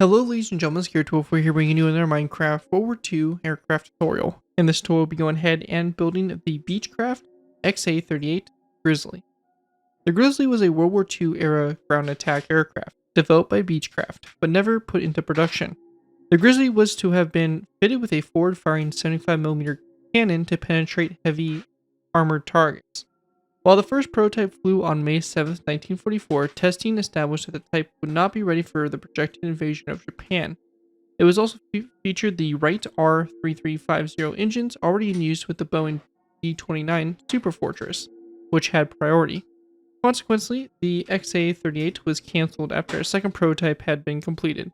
Hello ladies and gentlemen, Scared12 here bringing you another Minecraft World War II aircraft tutorial. In this tutorial we'll be going ahead and building the Beechcraft XA-38 Grizzly. The Grizzly was a World War II era ground attack aircraft, developed by Beechcraft, but never put into production. The Grizzly was to have been fitted with a forward-firing 75mm cannon to heavy armored targets. While the first prototype flew on May 7, 1944, testing established that the type would not be ready for the projected invasion of Japan. It was also featured the Wright R3350 engines already in use with the Boeing D-29 Superfortress, which had priority. Consequently, the XA-38 was cancelled after a second prototype had been completed.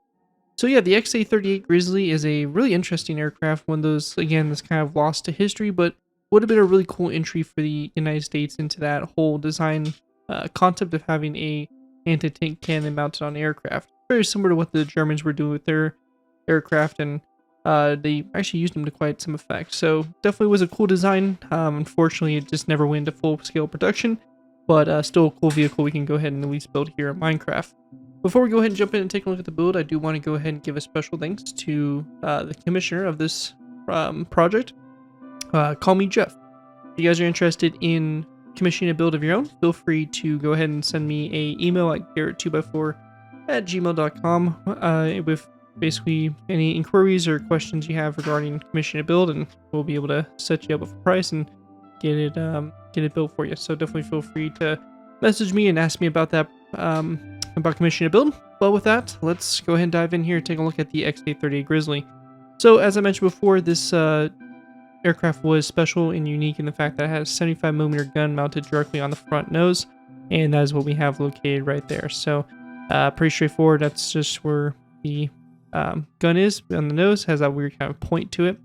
So yeah, the XA-38 Grizzly is a really interesting aircraft, one of those, again, that's kind of lost to history, but would have been a really cool entry for the United States into that whole design concept of having a anti-tank cannon mounted on aircraft. Very similar to what the Germans were doing with their aircraft, and they actually used them to quite some effect. So definitely was a cool design. Unfortunately, it just never went into full-scale production, but still a cool vehicle we can go ahead and at least build here in Minecraft. Before we go ahead and jump in and take a look at the build, I do want to go ahead and give a special thanks to the commissioner of this project. Call me Jeff. If you guys are interested in commissioning a build of your own, feel free to go ahead and send me an email at garrett2x4@gmail.com with basically any inquiries or questions you have regarding commissioning a build, and we'll be able to set you up with a price and get it built for you. So definitely feel free to message me and ask me about that, about commissioning a build. But with that, let's go ahead and dive in here and take a look at the XA-38 Grizzly. So as I mentioned before, this aircraft was special and unique in the fact that it had a 75mm gun mounted directly on the front nose, and that is what we have located right there. So pretty straightforward. That's just where the gun is on the nose, has that weird kind of point to it.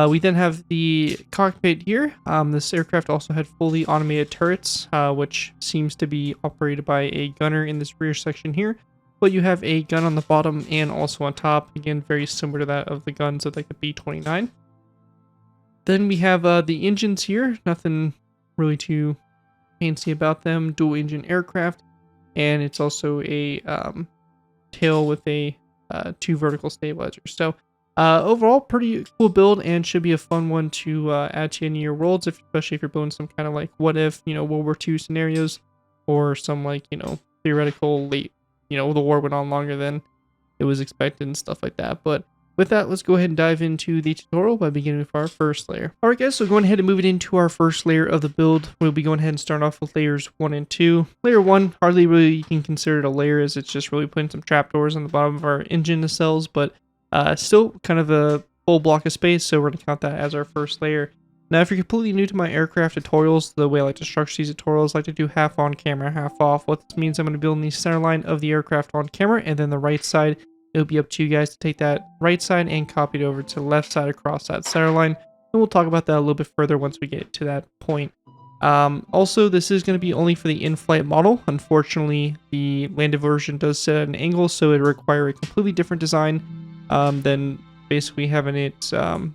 We then have the cockpit here. This aircraft also had fully automated turrets, which seems to be operated by a gunner in this rear section here. But you have a gun on the bottom and also on top, again very similar to that of the guns of like the B-29. Then we have the engines here, nothing really too fancy about them. Dual engine aircraft, and it's also a tail with a 2 vertical stabilizers. So overall, pretty cool build, and should be a fun one to add to any of your worlds, especially if you're building some kind of like what if, World War II scenarios, or some like, theoretical late, the war went on longer than it was expected and stuff like that. But with that, let's go ahead and dive into the tutorial by beginning with our first layer. Alright guys, so going ahead and moving into our first layer of the build, we'll be going ahead and starting off with layers 1 and 2. Layer 1, hardly really you can consider it a layer, as it's just really putting some trapdoors on the bottom of our engine nacelles, but still kind of a full block of space, so we're going to count that as our first layer. Now if you're completely new to my aircraft tutorials, the way I like to structure these tutorials, I like to do half on camera, half off. What this means, I'm going to build in the center line of the aircraft on camera, and then the right side, it'll be up to you guys to take that right side and copy it over to the left side across that center line. And we'll talk about that a little bit further once we get to that point. Also, this is going to be only for the in-flight model. Unfortunately, the landed version does sit at an angle, so it require a completely different design than basically having it,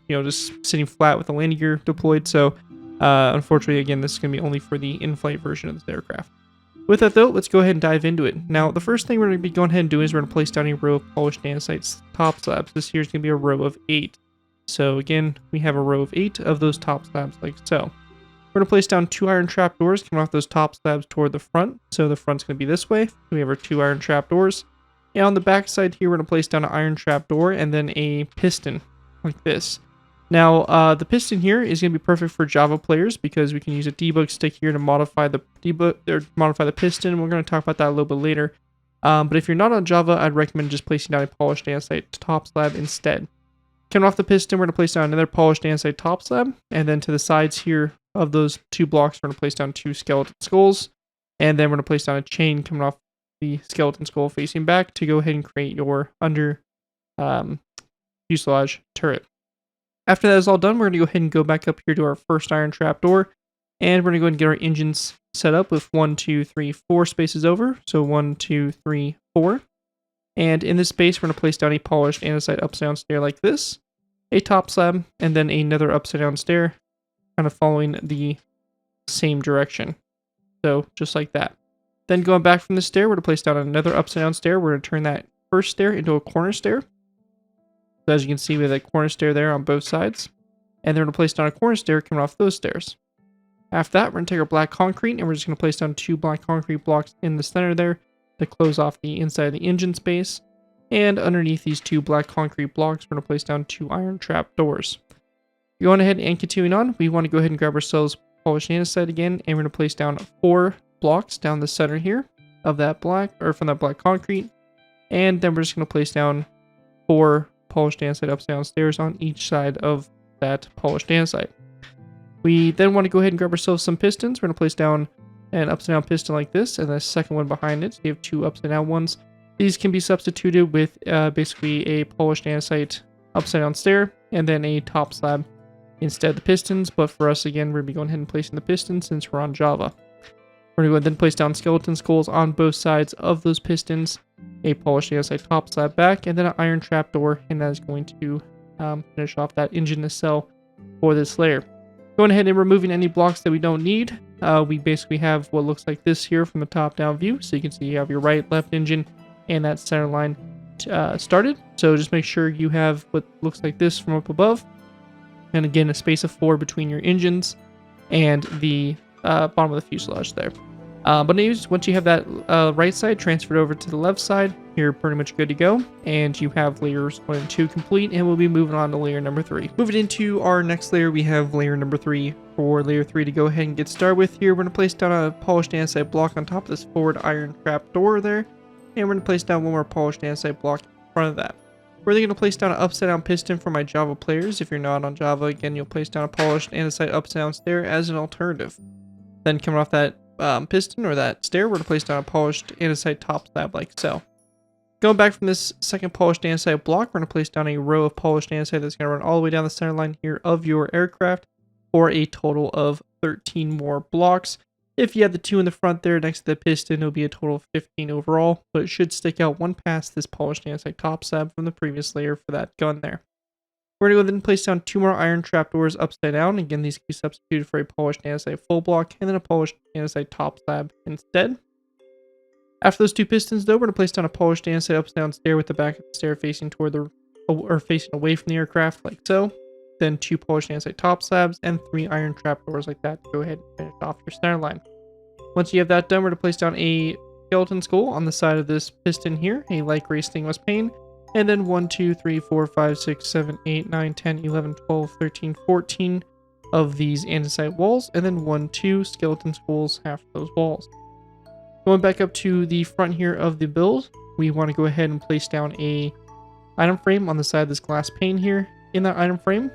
just sitting flat with the landing gear deployed. So, unfortunately, again, this is going to be only for the in-flight version of this aircraft. With that though, let's go ahead and dive into it. Now, the first thing we're going to be going ahead and doing is we're going to place down a row of polished andesite top slabs. This here is going to be a row of 8. So again, we have a row of 8 of those top slabs like so. We're going to place down 2 iron trapdoors coming off those top slabs toward the front. So the front's going to be this way. We have our 2 iron trapdoors. And on the back side here, we're going to place down an iron trapdoor and then a piston like this. Now, the piston here is going to be perfect for Java players because we can use a debug stick here to modify the piston. We're going to talk about that a little bit later. But if you're not on Java, I'd recommend just placing down a polished andesite top slab instead. Coming off the piston, we're going to place down another polished andesite top slab, and then to the sides here of those 2 blocks, we're going to place down 2 skeleton skulls, and then we're going to place down a chain coming off the skeleton skull facing back to go ahead and create your under fuselage turret. After that is all done, we're going to go ahead and go back up here to our first iron trapdoor, and we're going to go ahead and get our engines set up with 1, 2, 3, 4 spaces over. So 1, 2, 3, 4. And in this space, we're going to place down a polished andesite upside down stair like this, a top slab, and then another upside down stair, kind of following the same direction. So just like that. Then going back from the stair, we're going to place down another upside down stair. We're going to turn that first stair into a corner stair. So as you can see, we have that corner stair there on both sides. And then we're going to place down a corner stair coming off those stairs. After that, we're going to take our black concrete and we're just going to place down 2 black concrete blocks in the center there to close off the inside of the engine space. And underneath these 2 black concrete blocks, we're going to place down 2 iron trap doors. Going ahead and continuing on, we want to go ahead and grab ourselves polished andesite again, and we're going to place down 4 blocks down the center here of that black, or from that black concrete. And then we're just going to place down 4 polished andesite upside down stairs on each side of that polished andesite. We then want to go ahead and grab ourselves some pistons. We're going to place down an upside down piston like this, and the second one behind it. So you have 2 upside down ones. These can be substituted with basically a polished andesite upside down stair, and then a top slab instead of the pistons. But for us, again, we're going to be going ahead and placing the pistons since we're on Java. We're going to go ahead and place down skeleton skulls on both sides of those pistons, a polished andesite top slab back, and then an iron trapdoor, and that is going to finish off that engine nacelle for this layer. Going ahead and removing any blocks that we don't need, we basically have what looks like this here from the top-down view. So you can see you have your right, left engine, and that center line started. So just make sure you have what looks like this from up above. And again, a space of 4 between your engines and the bottom of the fuselage there. But anyways, once you have that right side transferred over to the left side, you're pretty much good to go. And you have layers 1 and 2 complete, and we'll be moving on to layer number 3. Moving into our next layer, we have layer number 3. For layer 3 to go ahead and get started with here, we're going to place down a polished andesite block on top of this forward iron trap door there. And we're going to place down 1 more polished andesite block in front of that. We're then going to place down an upside down piston for my Java players. If you're not on Java, again, you'll place down a polished andesite upside down stair as an alternative. Then coming off that piston or that stair, we're going to place down a polished andesite top slab like so. Going back from this second polished andesite block, we're going to place down a row of polished andesite that's going to run all the way down the center line here of your aircraft for a total of 13 more blocks. If you have the 2 in the front there next to the piston, it'll be a total of 15 overall, but it should stick out 1 past this polished andesite top slab from the previous layer for that gun there. We're going to go ahead and place down 2 more iron trapdoors upside down. Again, these can be substituted for a polished andesite full block and then a polished andesite top slab instead. After those 2 pistons, though, we're going to place down a polished andesite upside down stair with the back of the stair facing toward the, or facing away from the aircraft like so. Then 2 polished andesite top slabs and 3 iron trapdoors like that to go ahead and finish off your center line. Once you have that done, we're going to place down a skeleton skull on the side of this piston here, a light gray stainless pane, and then 1, 2, 3, 4, 5, 6, 7, 8, 9, 10, 11, 12, 13, 14 of these andesite walls, and then 1, 2 skeleton skulls after those walls. Going back up to the front here of the build, we want to go ahead and place down a item frame on the side of this glass pane here. In that item frame,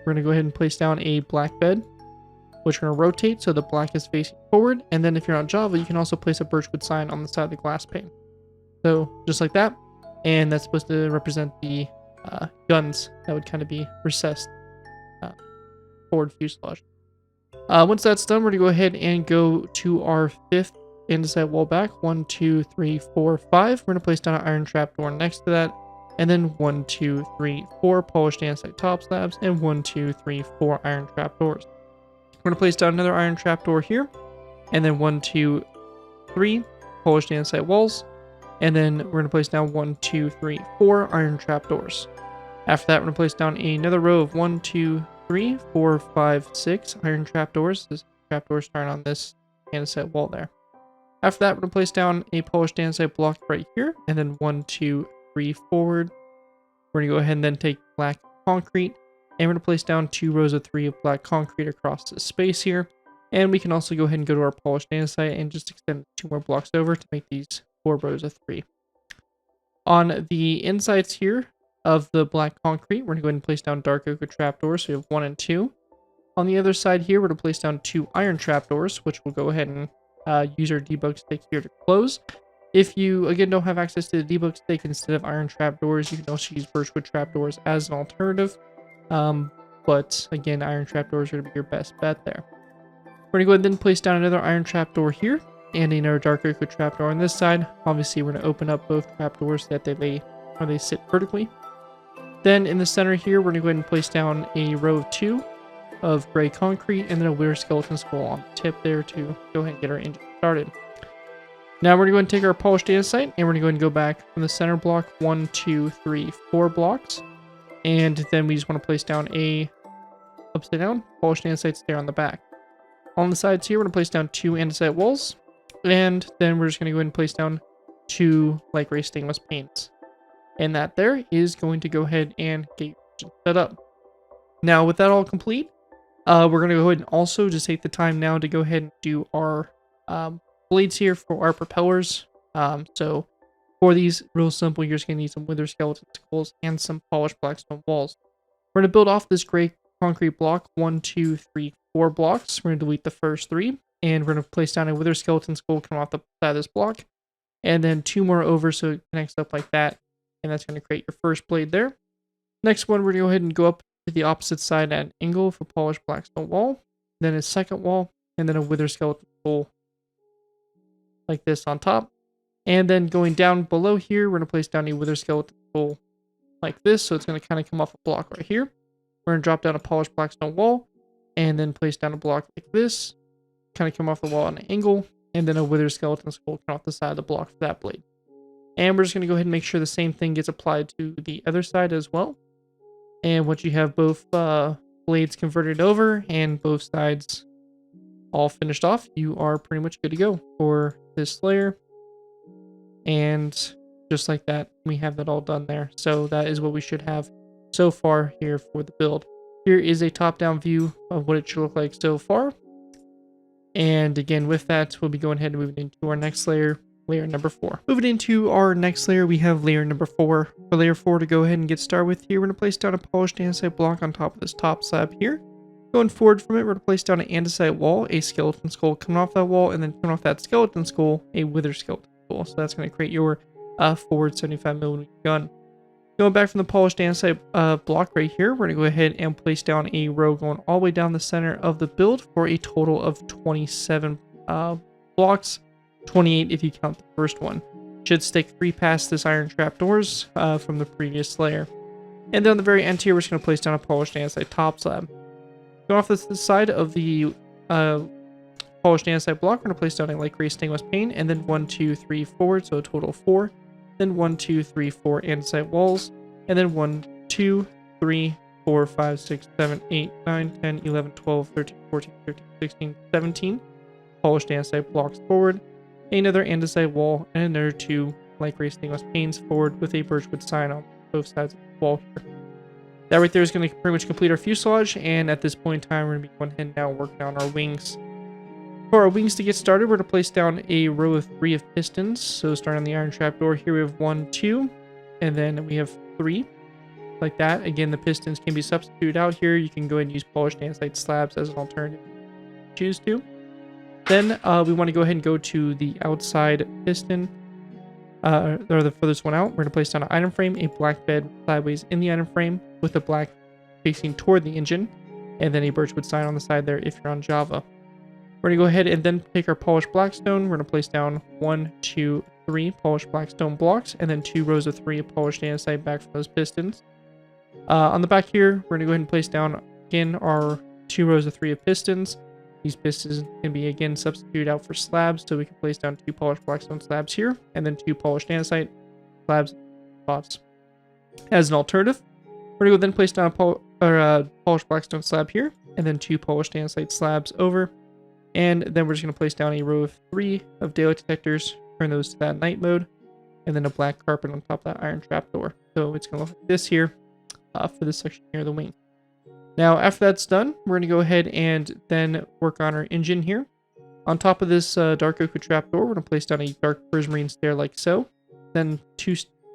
we're going to go ahead and place down a black bed, which we're going to rotate so the black is facing forward. And then if you're on Java, you can also place a birchwood sign on the side of the glass pane. So just like that. And that's supposed to represent the guns that would kind of be recessed forward fuselage. Once that's done, we're going to go ahead and go to our 5th andesite wall back. 1, 2, 3, 4, 5. We're going to place down an iron trapdoor next to that. And then 1, 2, 3, 4 polished andesite top slabs, and 1, 2, 3, 4 iron trapdoors. We're going to place down another iron trapdoor here, and then 1, 2, 3 polished andesite walls, and then we're going to place down 1, 2, 3, 4 iron trapdoors. After that, we're going to place down another row of 1, 2, 3, 4, 5, 6 iron trapdoors. This trapdoor starting on this andesite wall there. After that, we're going to place down a polished andesite block right here, and then 1, 2, 3 forward. We're going to go ahead and then take black concrete, and we're going to place down 2 rows of 3 of black concrete across this space here. And we can also go ahead and go to our polished andesite and just extend 2 more blocks over to make these 4 rows of 3. On the insides here of the black concrete, we're going to go ahead and place down dark oak trapdoors, so we have 1 and 2. On the other side here, we're going to place down 2 iron trapdoors, which we'll go ahead and use our debug stick here to close. If you, again, don't have access to the debug stick, instead of iron trapdoors, you can also use birchwood trapdoors as an alternative. But, again, iron trapdoors are going to be your best bet there. We're going to go ahead and then place down another iron trapdoor here, and another dark oak trapdoor on this side. Obviously, we're going to open up both trapdoors so that they sit vertically. Then, in the center here, we're going to go ahead and place down a row of 2 of gray concrete, and then a weird skeleton skull on the tip there to go ahead and get our engine started. Now we're going to take our polished andesite and we're going to go and go back from the center block 1, 2, 3, 4 blocks. And then we just want to place down a upside down polished andesite stair on the back. On the sides here, we're going to place down 2 andesite walls. And then we're just going to go ahead and place down 2 light gray stainless panes. And that there is going to go ahead and get set up. Now with that all complete, we're going to go ahead and also just take the time now to go ahead and do our blades here for our propellers. So for these, real simple, you're just going to need some wither skeleton skulls and some polished blackstone walls. We're going to build off this gray concrete block, 1, 2, 3, 4 blocks. We're going to delete the first 3, and we're going to place down a wither skeleton skull coming off the side of this block, and then 2 more over so it connects up like that, and that's going to create your first blade there. Next one, we're going to go ahead and go up to the opposite side at an angle for polished blackstone wall, then a second wall, and then a wither skeleton skull like this on top. And then going down below here, we're going to place down a wither skeleton skull like this, so it's going to kind of come off a block right here. We're going to drop down a polished blackstone wall, and then place down a block like this, kind of come off the wall on an angle, and then a wither skeleton skull come off the side of the block for that blade. And we're just going to go ahead and make sure the same thing gets applied to the other side as well. And once you have both blades converted over and both sides all finished off, you are pretty much good to go for this layer. And just like that, we have that all done there. So that is what we should have so far here for the build. Here is a top-down view of what it should look like so far. And again, with that, we'll be going ahead and moving into our next layer, layer number 4. Moving into our next layer, we have layer number 4. For layer 4 to go ahead and get started with here, we're going to place down a polished andesite block on top of this top slab here. Going forward from it, we're going to place down an andesite wall, a skeleton skull coming off that wall, and then coming off that skeleton skull, a wither skeleton skull. So that's going to create your forward 75mm gun. Going back from the polished andesite block right here, we're going to go ahead and place down a row going all the way down the center of the build for a total of 27 blocks, 28 if you count the first one. Should stick free past this iron trapdoors from the previous layer. And then on the very end here, we're just going to place down a polished andesite top slab. Going off the side of the polished andesite block, we're going to place down a light gray stainless pane, and then 1, 2, 3 forward, so a total of 4. Then 1, 2, 3, 4 andesite walls, and then 1, 2, 3, 4, 5, 6, 7, 8, 9, 10, 11, 12, 13, 14, 15, 16, 17 polished andesite blocks forward, another andesite wall, and another 2 light gray stainless panes forward with a birchwood sign on both sides of the wall here. That right there is going to pretty much complete our fuselage, and at this point in time, we're going to be going ahead and now working on our wings. For our wings to get started, we're going to place down a row of 3 of pistons. So starting on the iron trapdoor, here we have 1, 2, and then we have 3, like that. Again, the pistons can be substituted out here. You can go ahead and use polished andesite slabs as an alternative if you choose to. Then we want to go ahead and go to the outside piston, or the furthest one out. We're going to place down an item frame, a black bed sideways in the item frame with a black facing toward the engine, and then a birchwood sign on the side there if you're on Java. We're going to go ahead and then take our polished blackstone. We're going to place down 1, 2, 3 polished blackstone blocks, and then 2 rows of 3 polished andesite back from those pistons. On the back here, we're going to go ahead and place down, again, our 2 rows of 3 of pistons. These pistons can be, again, substituted out for slabs, so we can place down 2 polished blackstone slabs here, and then 2 polished andesite slabs spots. As an alternative, we're going to go then place down a polished blackstone slab here, and then 2 polished andesite slabs over. And then we're just going to place down a row of 3 of daylight detectors, turn those to that night mode, and then a black carpet on top of that iron trapdoor. So it's going to look like this here for this section here of the wing. Now, after that's done, we're going to go ahead and then work on our engine here. On top of this dark oak trapdoor, we're going to place down a dark prismarine stair like so. Then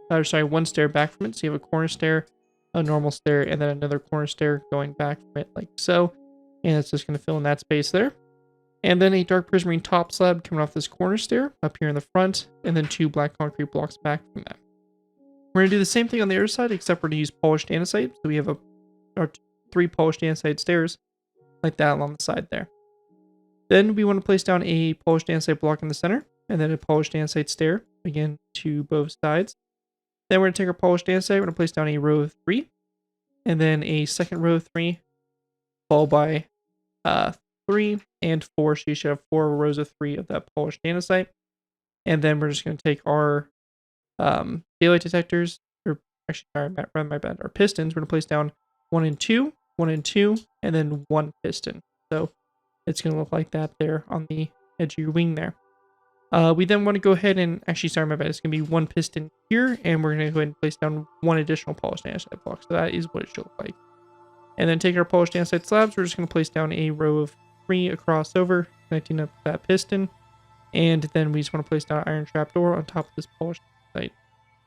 1 stair back from it. So you have a corner stair, a normal stair, and then another corner stair going back from it like so. And it's just going to fill in that space there. And then a dark prismarine top slab coming off this corner stair up here in the front, and then 2 black concrete blocks back from that. We're going to do the same thing on the other side, except we're going to use polished andesite. So we have our 3 polished andesite stairs like that along the side there. Then we want to place down a polished andesite block in the center, and then a polished andesite stair, again, to both sides. Then we're going to take our polished andesite, we're going to place down a row of 3, and then a second row of 3, followed by 3 and 4, so you should have 4 rows of 3 of that polished andesite. And then we're just going to take our daylight detectors, or actually, sorry, rather my bad, our pistons. We're going to place down 1 and 2, 1 and 2, and then 1 piston. So it's going to look like that there on the edge of your wing there. We then want to go ahead and, actually, sorry, my bad, it's going to be 1 piston here, and we're going to go ahead and place down 1 additional polished andesite block. So that is what it should look like. And then take our polished andesite slabs. We're just going to place down a row of 3 across over, connecting up that piston. And then we just want to place down an iron trapdoor on top of this polished andesite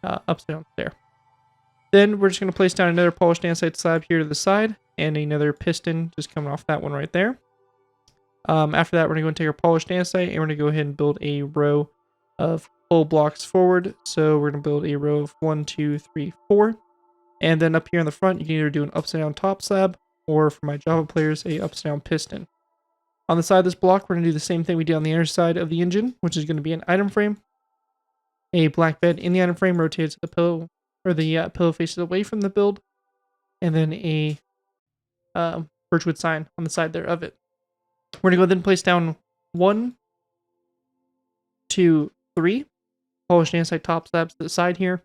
upside down there. Then we're just going to place down another polished andesite slab here to the side, and another piston just coming off that one right there. After that, we're going to go and take our polished andesite, and we're going to go ahead and build a row of full blocks forward. So we're going to build a row of 1, 2, 3, 4. And then up here in the front, you can either do an upside down top slab, or for my Java players, a upside down piston. On the side of this block, we're going to do the same thing we did on the inner side of the engine, which is going to be an item frame, a black bed in the item frame rotated to the pillow, or the pillow faces away from the build, and then a birchwood sign on the side there of it. We're going to go ahead and place down 1, 2, 3 polished andesite top slabs to the side here.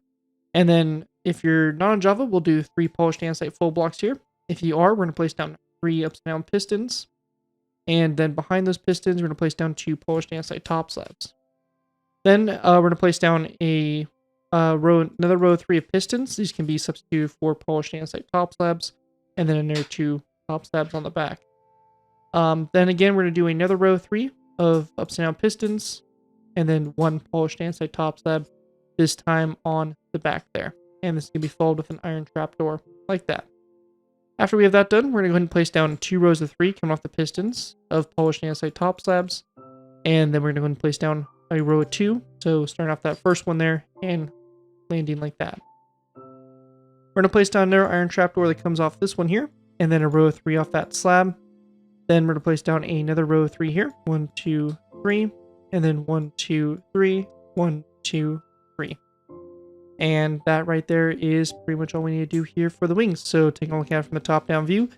And then if you're not on Java, we'll do 3 polished andesite full blocks here. If you are, we're going to place down 3 upside down pistons. And then behind those pistons, we're going to place down 2 polished andesite top slabs. Then we're going to place down a another row of 3 of pistons. These can be substituted for polished andesite top slabs, and then another 2 top slabs on the back. Then again, we're going to do another row of 3 of upside down pistons, and then 1 polished andesite top slab, this time on the back there. And this can be followed with an iron trapdoor like that. After we have that done, we're going to go ahead and place down 2 rows of 3 coming off the pistons of polished andesite top slabs. And then we're going to go ahead and place down a row of 2. So starting off that first one there and landing like that. We're going to place down another iron trapdoor that comes off this one here. And then a row of 3 off that slab. Then we're going to place down another row of 3 here. 1, 2, 3. And then 1, 2, 3. 1, 2, 3. And that right there is pretty much all we need to do here for the wings. So taking a look at it from the top-down view,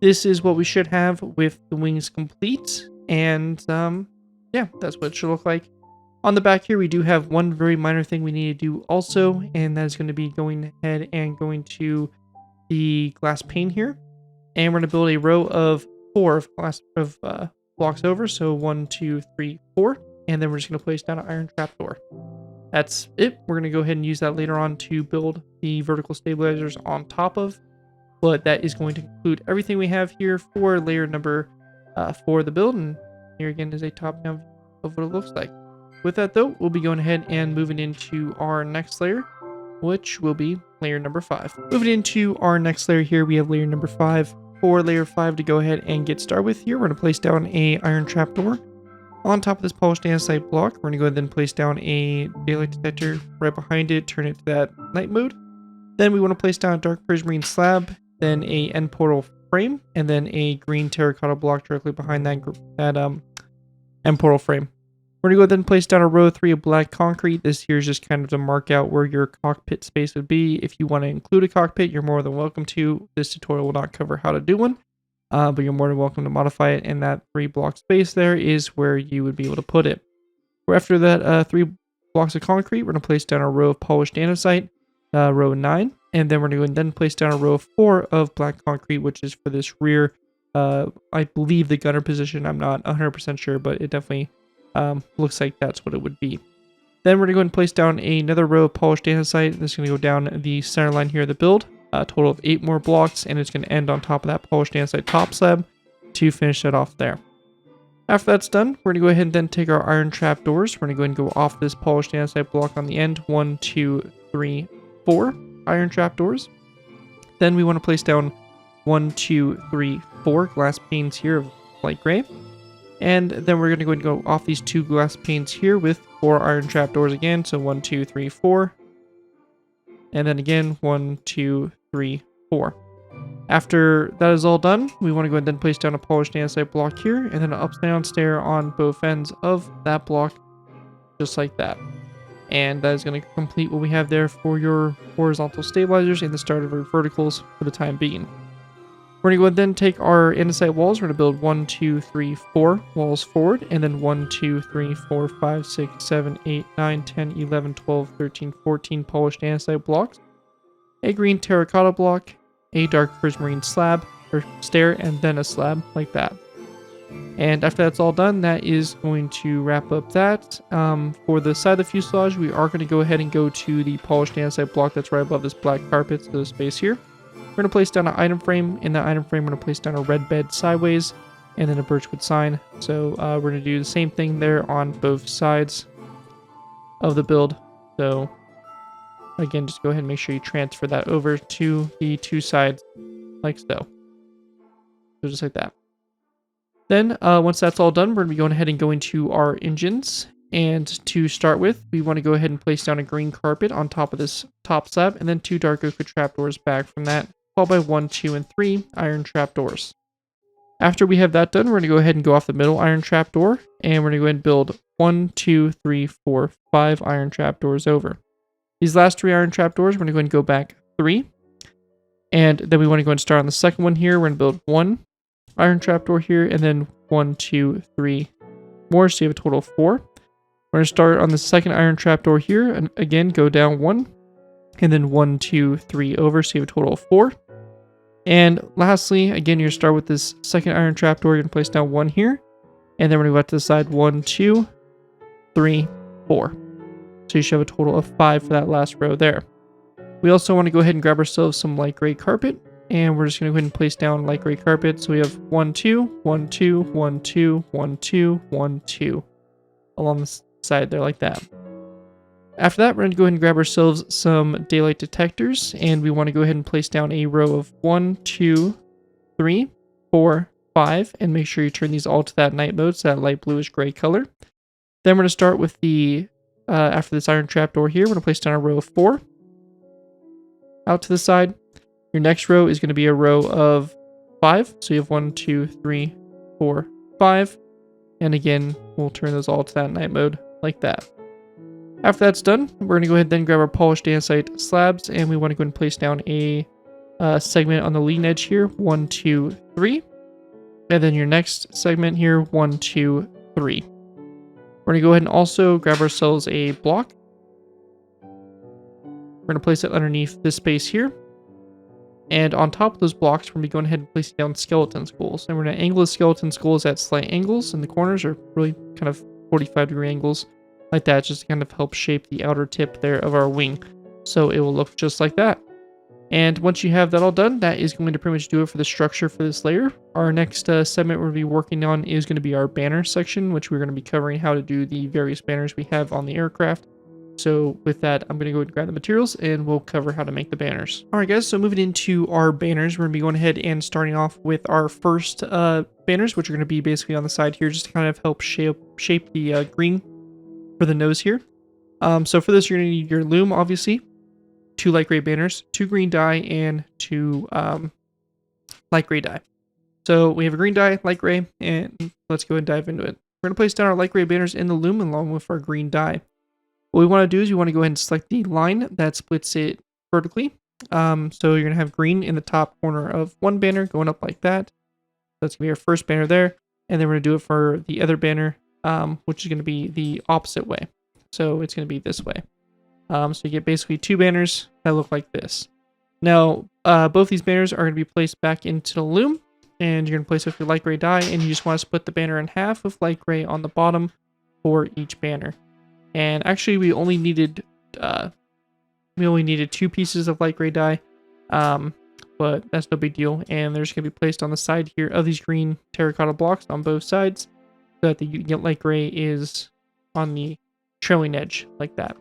this is what we should have with the wings complete. And yeah, that's what it should look like. On the back here, we do have one very minor thing we need to do also, and that is going to be going ahead and going to the glass pane here. And we're going to build a row of 4 of blocks over. So 1, 2, 3, 4. And then we're just going to place down an iron trapdoor. That's it. We're going to go ahead and use that later on to build the vertical stabilizers on top of. But that is going to include everything we have here for layer number 4 of the build. And here again is a top-down view of what it looks like. With that though, we'll be going ahead and moving into our next layer, which will be layer number 5. Moving into our next layer here, we have layer number 5. For layer 5 to go ahead and get started with here, we're going to place down a iron trapdoor. On top of this polished andesite block, we're going to go ahead and place down a daylight detector right behind it, turn it to that night mode. Then we want to place down a dark prismarine slab, then a end portal frame, and then a green terracotta block directly behind that end portal frame. We're going to go ahead and place down a row of 3 of black concrete. This here is just kind of to mark out where your cockpit space would be. If you want to include a cockpit, you're more than welcome to. This tutorial will not cover how to do one. But you're more than welcome to modify it, and that 3 block space there is where you would be able to put it. After that 3 blocks of concrete, we're going to place down a row of polished andesite, row 9, and then we're going to go and then place down a row of 4 of black concrete, which is for this rear, I believe the gunner position. I'm not 100% sure, but it definitely looks like that's what it would be. Then we're going to go and place down another row of polished andesite. This is going to go down the center line here of the build. A total of 8 more blocks, and it's going to end on top of that polished andesite top slab to finish that off there. After that's done, we're going to go ahead and then take our iron trapdoors. We're going to go ahead and go off this polished andesite block on the end. 1, 2, 3, 4 iron trapdoors. Then we want to place down 1, 2, 3, 4 glass panes here of light gray. And then we're going to go ahead and go off these 2 glass panes here with 4 iron trapdoors again. So 1, 2, 3, 4. And then again, 1, 2, 3, 4. After that is all done, we want to go ahead and then place down a polished andesite block here, and then an upside down stair on both ends of that block, just like that. And that is going to complete what we have there for your horizontal stabilizers and the start of our verticals for the time being. We're going to go ahead and then take our andesite walls. We're going to build 1, 2, 3, 4 walls forward, and then 1, 2, 3, 4, 5, 6, 7, 8, 9, 10, 11, 12, 13, 14 polished andesite blocks, a green terracotta block, a dark prismarine slab, or stair, and then a slab, like that. And after that's all done, that is going to wrap up that. For the side of the fuselage, we are going to go ahead and go to the polished andesite block that's right above this black carpet, so the space here. We're going to place down an item frame. In that item frame, we're going to place down a red bed sideways, and then a birchwood sign. So we're going to do the same thing there on both sides of the build. So again, just go ahead and make sure you transfer that over to the two sides, like so. So just like that. Then once that's all done, we're going to be going ahead and going to our engines. And to start with, we want to go ahead and place down a green carpet on top of this top slab, and then 2 dark oak trapdoors back from that, followed by 1, 2, and 3 iron trapdoors. After we have that done, we're going to go ahead and go off the middle iron trapdoor, and we're going to go ahead and build 1, 2, 3, 4, 5 iron trapdoors over. These last 3 iron trapdoors, we're going to go ahead and go back 3. And then we want to go and start on the second one here. We're going to build 1 iron trapdoor here, and then 1, 2, 3 more, so you have a total of 4. We're going to start on the second iron trapdoor here, and again, go down 1, and then 1, 2, 3 over, so you have a total of 4. And lastly, again, you're going to start with this second iron trapdoor. You're going to place down 1 here, and then we're going to go out to the side 1, 2, 3, 4. So you should have a total of 5 for that last row there. We also want to go ahead and grab ourselves some light gray carpet, and we're just going to go ahead and place down light gray carpet. So we have 1, 2, 1, 2, 1, 2, 1, 2, 1, 2 along the side there like that. After that, we're going to go ahead and grab ourselves some daylight detectors, and we want to go ahead and place down a row of 1, 2, 3, 4, 5, and make sure you turn these all to that night mode, so that light bluish gray color. Then we're going to start with the, after this iron trapdoor here, we're going to place down a row of 4 out to the side. Your next row is going to be a row of 5, so you have 1, 2, 3, 4, 5, and again, we'll turn those all to that night mode like that. After that's done, we're going to go ahead and then grab our polished andesite slabs, and we want to go ahead and place down a segment on the leading edge here, 1, 2, 3. And then your next segment here, 1, 2, 3. We're going to go ahead and also grab ourselves a block. We're going to place it underneath this space here. And on top of those blocks, we're going to be going ahead and placing down skeleton skulls. And we're going to angle the skeleton skulls at slight angles, and the corners are really kind of 45-degree angles. Like that, just to kind of help shape the outer tip there of our wing, so it will look just like that. And once you have that all done, that is going to pretty much do it for the structure for this layer. Our next segment we're going to be working on is going to be our banner section, which we're going to be covering how to do the various banners we have on the aircraft. So with that, I'm going to go and grab the materials, and we'll cover how to make the banners. Alright guys, so moving into our banners, we're going to be going ahead and starting off with our first banners, which are going to be basically on the side here, just to kind of help shape the green for the nose here. So for this, you're going to need your loom, obviously, 2 light gray banners, 2 green dye, and 2 light gray dye. So we have a green dye, light gray, and let's go and dive into it. We're going to place down our light gray banners in the loom along with our green dye. What we want to do is you want to go ahead and select the line that splits it vertically. So you're going to have green in the top corner of one banner going up like that. That's going to be our first banner there. And then we're going to do it for the other banner, which is going to be the opposite way. So it's going to be this way. So you get basically 2 banners that look like this. Now, both these banners are going to be placed back into the loom, and you're going to place it with your light gray dye, and you just want to split the banner in half with light gray on the bottom for each banner. And actually, we only needed 2 pieces of light gray dye, but that's no big deal. And they're just going to be placed on the side here of these green terracotta blocks on both sides, so that the light gray is on the trailing edge like that.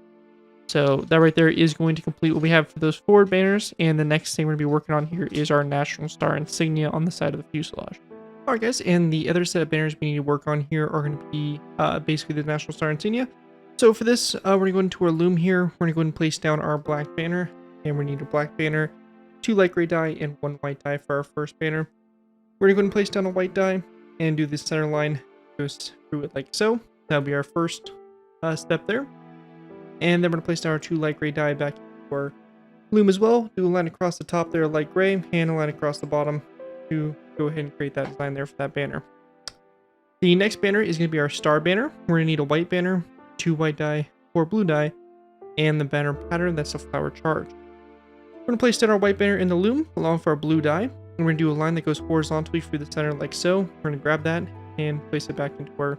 So that right there is going to complete what we have for those forward banners. And the next thing we're going to be working on here is our National Star insignia on the side of the fuselage. Alright guys, and the other set of banners we need to work on here are going to be basically the National Star insignia. So for this, we're going to go into our loom here. We're going to go and place down our black banner. And we need a black banner, 2 light gray dye, and 1 white dye for our first banner. We're going to go and place down a white dye and do the center line, goes through it like so. That'll be our first step there. And then we're going to place down our 2 light gray dye back into our loom as well. Do a line across the top there, light gray, and a line across the bottom, to go ahead and create that design there for that banner. The next banner is going to be our star banner. We're going to need a white banner, 2 white die, 4 blue die, and the banner pattern, that's a flower charge. We're going to place down our white banner in the loom along with our blue die. And we're going to do a line that goes horizontally through the center like so. We're going to grab that and place it back into our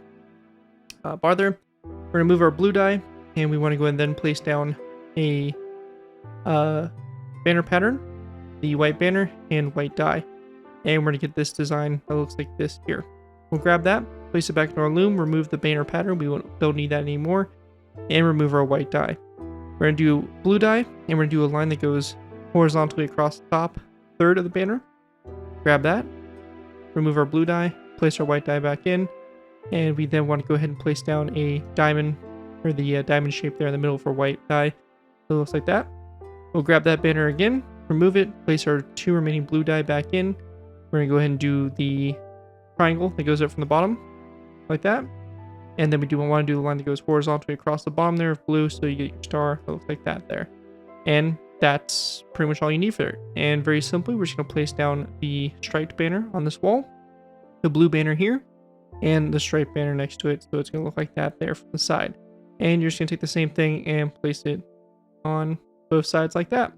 bar there. We're going to move our blue die, and we want to go ahead and then place down a banner pattern, the white banner, and white die. And we're going to get this design that looks like this here. We'll grab that, place it back in our loom, remove the banner pattern, don't need that anymore, and remove our white die. We're going to do blue die, and we're going to do a line that goes horizontally across the top third of the banner. Grab that, remove our blue die, place our white die back in, and we then want to go ahead and place down a diamond, or the diamond shape there in the middle for white die. So it looks like that. We'll grab that banner again, remove it, place our 2 remaining blue die back in. We're going to go ahead and do the triangle that goes up from the bottom, like that. And then we want to do the line that goes horizontally across the bottom there of blue, so you get your star that looks like that there. And that's pretty much all you need for it. And very simply, we're just going to place down the striped banner on this wall, the blue banner here, and the striped banner next to it, so it's going to look like that there from the side. And you're just going to take the same thing and place it on both sides like that.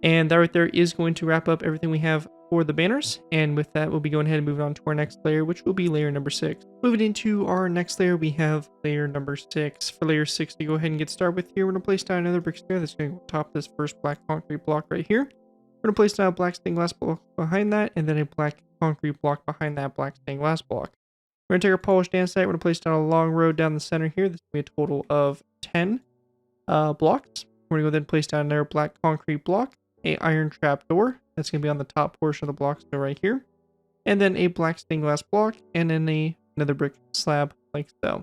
And that right there is going to wrap up everything we have for the banners. And with that, we'll be going ahead and moving on to our next layer, which will be layer number 6. Moving into our next layer, we have layer number 6. For layer 6 to go ahead and get started with here, we're going to place down another brick stair that's going to go on top of this first black concrete block right here. We're going to place down a black stained glass block behind that, and then a black concrete block behind that black stained glass block. We're going to take our polished andesite. We're going to place down a long row down the center here. This will be a total of 10 blocks. We're going to go then place down another black concrete block, a iron trap door that's going to be on the top portion of the block, so right here, and then a black stained glass block, and then another brick slab like so.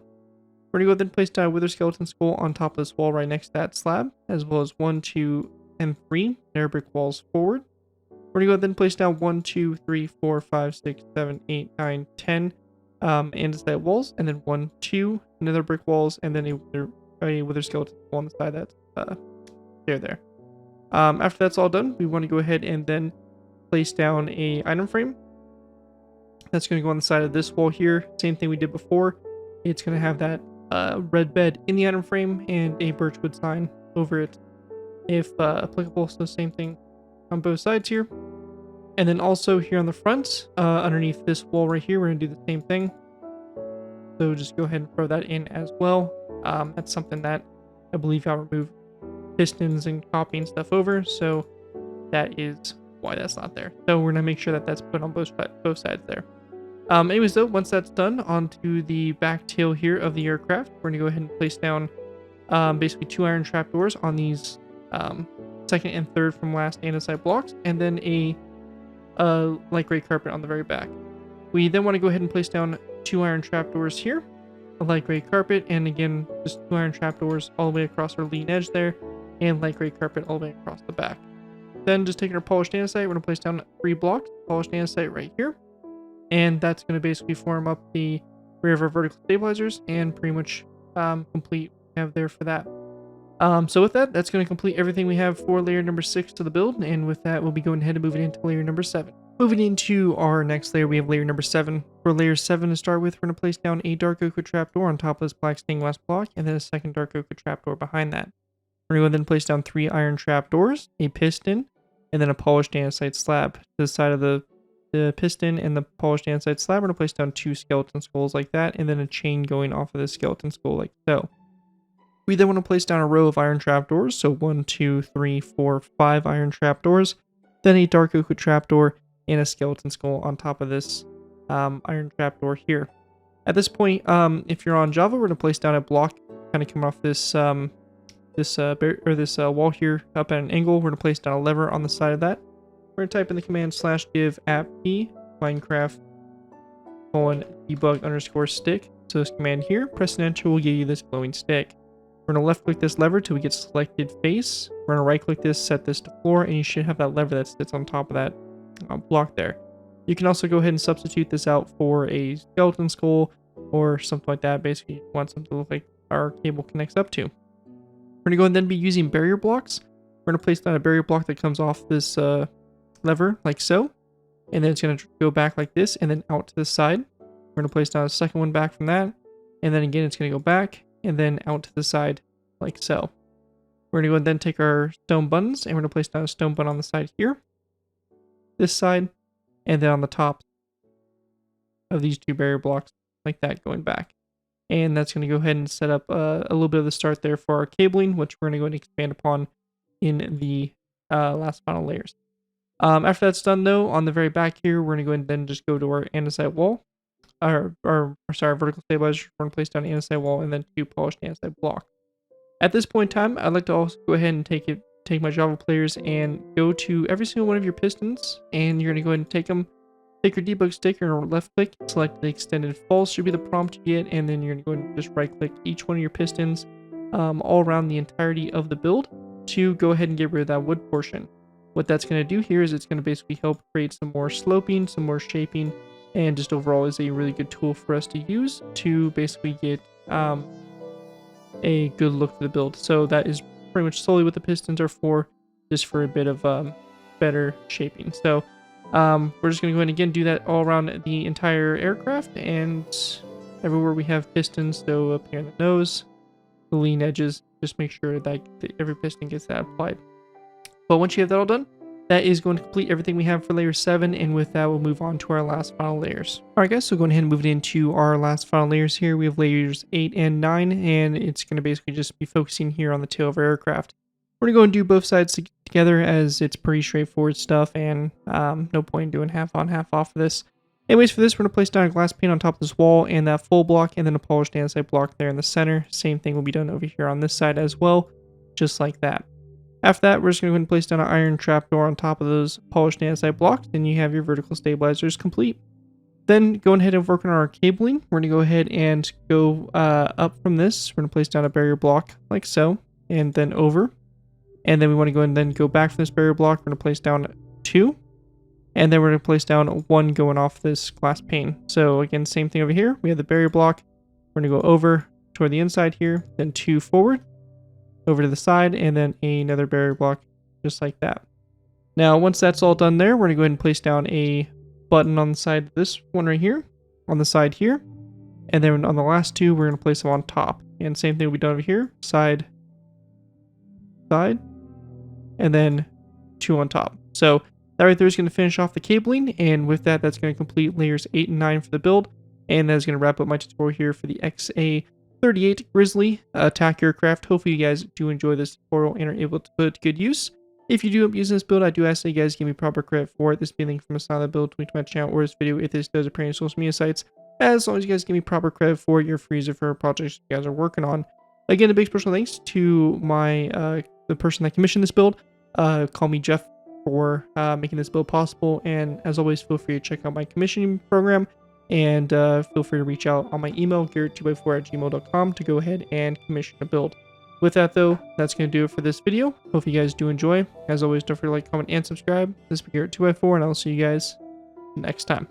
We're going to go then place down a wither skeleton skull on top of this wall right next to that slab, as well as 1, 2, and 3 nether brick walls forward. We're going to go then place down 1, 2, 3, 4, 5, 6, 7, 8, 9, 10 andesite walls, and then 1, 2 nether brick walls, and then a wither skeleton skull on the side that's there. After that's all done, we want to go ahead and then place down a item frame. That's going to go on the side of this wall here. Same thing we did before. It's going to have that red bed in the item frame and a birchwood sign over it if applicable. So same thing on both sides here. And then also here on the front, underneath this wall right here, we're going to do the same thing. So just go ahead and throw that in as well. That's something that I believe I'll remove pistons and copying stuff over, so that is why that's not there. So we're gonna make sure that that's put on both sides there. Anyways though, once that's done, onto the back tail here of the aircraft, we're gonna go ahead and place down basically 2 iron trapdoors on these second and third from last andesite blocks, and then a light gray carpet on the very back. We then want to go ahead and place down 2 iron trapdoors here, a light gray carpet, and again just 2 iron trapdoors all the way across our lean edge there, and light gray carpet all the way across the back. Then just taking our polished andesite, we're going to place down 3 blocks, polished andesite right here. And that's going to basically form up the rear of our vertical stabilizers, and pretty much complete what we have there for that. So with that, that's going to complete everything we have for layer number 6 to the build. And with that, we'll be going ahead and moving into layer number 7. Moving into our next layer, we have layer number 7. For layer 7 to start with, we're going to place down a dark oak trapdoor on top of this black stained glass block, and then a second dark oak trapdoor behind that. We're going to then place down 3 iron trapdoors, a piston, and then a polished andesite slab. To the side of the piston and the polished andesite slab, we're going to place down 2 skeleton skulls like that, and then a chain going off of the skeleton skull like so. We then want to place down a row of iron trapdoors, so 1, 2, 3, 4, 5 iron trapdoors, then a dark oak trapdoor, and a skeleton skull on top of this iron trapdoor here. At this point, if you're on Java, we're going to place down a block kind of coming off this wall here up at an angle. We're going to place down a lever on the side of that. We're going to type in the command /div app-p minecraft :debug_stick. So this command here, press and enter will give you this glowing stick. We're going to left click this lever till we get selected face. We're going to right click this, set this to floor, and you should have that lever that sits on top of that block there. You can also go ahead and substitute this out for a skeleton skull or something like that. Basically, you want something to look like our cable connects up to. We're going to go and then be using barrier blocks. We're going to place down a barrier block that comes off this lever like so. and then it's going to go back like this and then out to the side. We're going to place down a second one back from that, and then again it's going to go back and then out to the side like so. We're going to go and then take our stone buttons and we're going to place down a stone button on the side here, this side, and then on the top of these two barrier blocks like that going back. And that's going to go ahead and set up a little bit of the start there for our cabling, which we're going to go and expand upon in the last final layers. After that's done though, on the very back here, we're going to go ahead and then just go to our andesite wall, vertical stabilizer. We're going to place down an andesite wall and then 2 polished andesite blocks. At this point in time, I'd like to also go ahead and take my Java players and go to every single one of your pistons, and you're going to go ahead and take them. Take your debug stick or left click, select the extended false should be the prompt you get, and then you're going to go ahead and just right click each one of your pistons all around the entirety of the build to go ahead and get rid of that wood portion. What that's going to do here is it's going to basically help create some more sloping, some more shaping, and just overall is a really good tool for us to use to basically get a good look to the build. So that is pretty much solely what the pistons are for, just for a bit of better shaping. So we're just going to go ahead and again do that all around the entire aircraft, and everywhere we have pistons, so up here in the nose, the lean edges, just make sure that every piston gets that applied. But once you have that all done, that is going to complete everything we have for layer 7, and with that we'll move on to our last final layers. Alright guys, so going ahead and move it into our last final layers here. We have layers 8 and 9, and it's going to basically just be focusing here on the tail of our aircraft. We're going to go and do both sides together as it's pretty straightforward stuff, and no point in doing half on, half off for this. Anyways, for this, we're going to place down a glass pane on top of this wall and that full block, and then a polished andesite block there in the center. Same thing will be done over here on this side as well, just like that. After that, we're just going to go ahead and place down an iron trapdoor on top of those polished andesite blocks, and you have your vertical stabilizers complete. Then going ahead and work on our cabling. We're going to go ahead and go up from this. We're going to place down a barrier block like so, and then over. And then we want to go and then go back from this barrier block. We're going to place down 2. And then we're going to place down 1 going off this glass pane. So again, same thing over here. We have the barrier block. We're going to go over toward the inside here, then 2 forward, over to the side, and then another barrier block just like that. Now, once that's all done there, we're going to go ahead and place down a button on the side of this one right here, on the side here. And then on the last 2, we're going to place them on top. And same thing will be done over here, side, side, and then 2 on top. So that right there is going to finish off the cabling, and with that, that's going to complete layers 8 and 9 for the build, and that is going to wrap up my tutorial here for the XA-38 Grizzly attack aircraft. Hopefully you guys do enjoy this tutorial and are able to put it to good use. If you do end up using this build, I do ask that you guys give me proper credit for it. This being linked from a side of the build, tweet to my channel, or this video if this does appear on social media sites. As long as you guys give me proper credit for it, you're free for projects you guys are working on. Again, a big special thanks to my the person that commissioned this build. Call me Jeff, for making this build possible, and as always, feel free to check out my commissioning program, and feel free to reach out on my email, garrett2x4@gmail.com, to go ahead and commission a build. With that though, that's going to do it for this video. Hope you guys do enjoy. As always, don't forget to like, comment, and subscribe. This is Garrett2x4, and I'll see you guys next time.